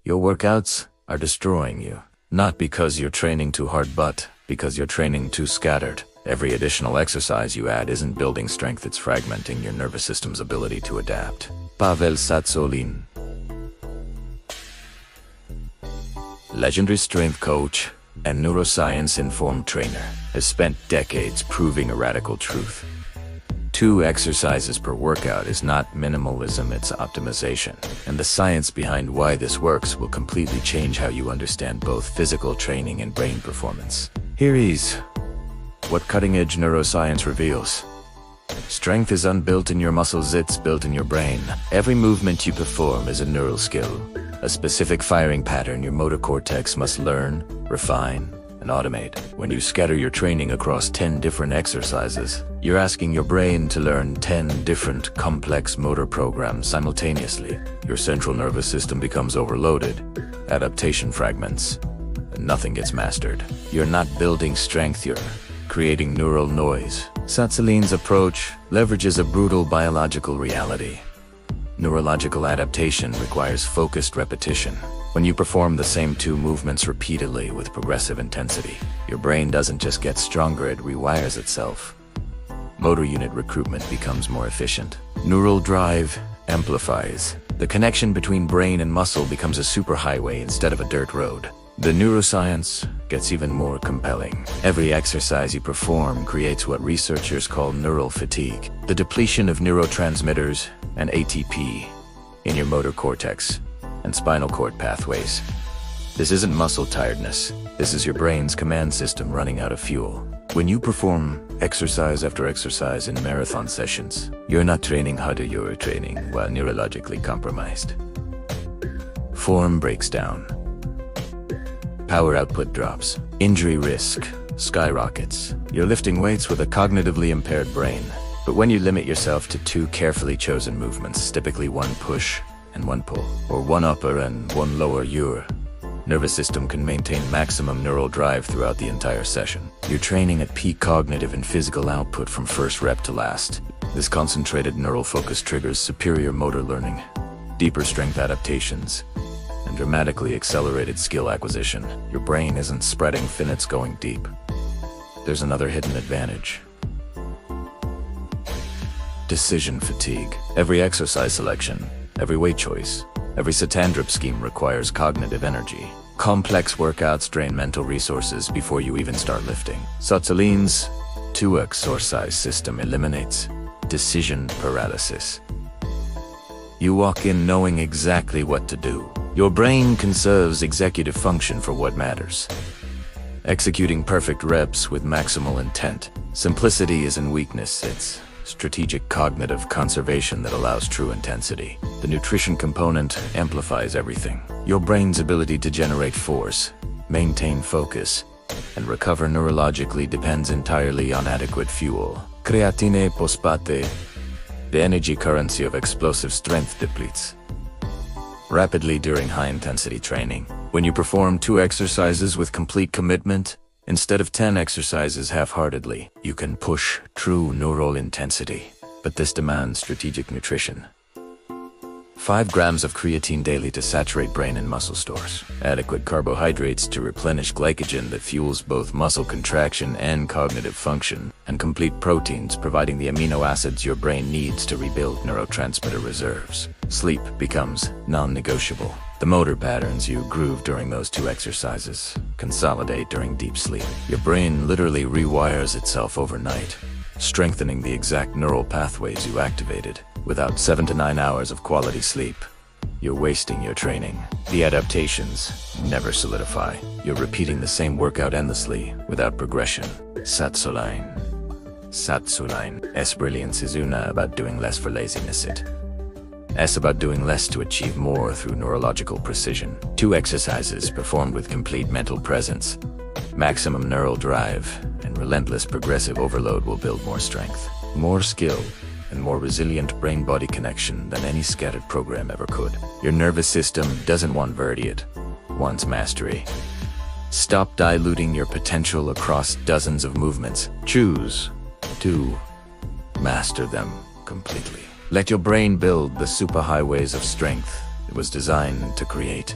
Your workouts are destroying you. Not because you're training too hard, but because you're training too scattered. Every additional exercise you add isn't building strength, it's fragmenting your nervous system's ability to adapt. Pavel Tsatsouline, legendary strength coach and neuroscience-informed trainer, has spent decades proving a radical truth. 2 exercises per workout is not minimalism, it's optimization. And the science behind why this works will completely change how you understand both physical training and brain performance. Here is what cutting-edge neuroscience reveals. Strength is unbuilt in your muscles, it's built in your brain. Every movement you perform is a neural skill, a specific firing pattern your motor cortex must learn, refine, and automate. When you scatter your training across 10 different exercises, you're asking your brain to learn 10 different complex motor programs simultaneously. Your central nervous system becomes overloaded, adaptation fragments, and nothing gets mastered. You're not building strength, you're creating neural noise. Tsatsouline's approach leverages a brutal biological reality. Neurological adaptation requires focused repetition. When you perform the same 2 movements repeatedly with progressive intensity, your brain doesn't just get stronger, it rewires itself. Motor unit recruitment becomes more efficient. Neural drive amplifies. The connection between brain and muscle becomes a superhighway instead of a dirt road. The neuroscience gets even more compelling. Every exercise you perform creates what researchers call neural fatigue, the depletion of neurotransmitters and ATP in your motor cortex and spinal cord pathways. This isn't muscle tiredness. This is your brain's command system running out of fuel. When you perform exercise after exercise in marathon sessions, you're not training harder, you're training while neurologically compromised. Form breaks down. Power output drops. Injury risk skyrockets. You're lifting weights with a cognitively impaired brain. But when you limit yourself to 2 carefully chosen movements, typically 1 push and 1 pull, or 1 upper and 1 lower, your nervous system can maintain maximum neural drive throughout the entire session. You're training at peak cognitive and physical output from first rep to last. This concentrated neural focus triggers superior motor learning, deeper strength adaptations, and dramatically accelerated skill acquisition. Your brain isn't spreading thin, it's going deep. There's another hidden advantage. Decision fatigue. Every exercise selection, every weight choice, every sit-and-drip scheme requires cognitive energy. Complex workouts drain mental resources before you even start lifting. Tsatsouline's 2 exercise system eliminates decision paralysis. You walk in knowing exactly what to do. Your brain conserves executive function for what matters, executing perfect reps with maximal intent. Simplicity isn't weakness, it's strategic cognitive conservation that allows true intensity. The nutrition component amplifies everything. Your brain's ability to generate force, maintain focus, and recover neurologically depends entirely on adequate fuel. Creatine phosphate, the energy currency of explosive strength, depletes rapidly during high-intensity training. When you perform 2 exercises with complete commitment, instead of 10 exercises half-heartedly, you can push true neural intensity. But this demands strategic nutrition. 5 grams of creatine daily to saturate brain and muscle stores. Adequate carbohydrates to replenish glycogen that fuels both muscle contraction and cognitive function. And complete proteins providing the amino acids your brain needs to rebuild neurotransmitter reserves. Sleep becomes non-negotiable. The motor patterns you groove during those 2 exercises consolidate during deep sleep. Your brain literally rewires itself overnight, strengthening the exact neural pathways you activated. Without 7 to 9 hours of quality sleep, you're wasting your training. The adaptations never solidify. You're repeating the same workout endlessly without progression. Tsatsouline. S brilliance is una about doing less for laziness, S about doing less to achieve more through neurological precision. 2 exercises performed with complete mental presence, maximum neural drive, and relentless progressive overload will build more strength, more skill, and more resilient brain-body connection than any scattered program ever could. Your nervous system doesn't want variety, it wants mastery. Stop diluting your potential across dozens of movements. Choose to master them completely. Let your brain build the superhighways of strength it was designed to create.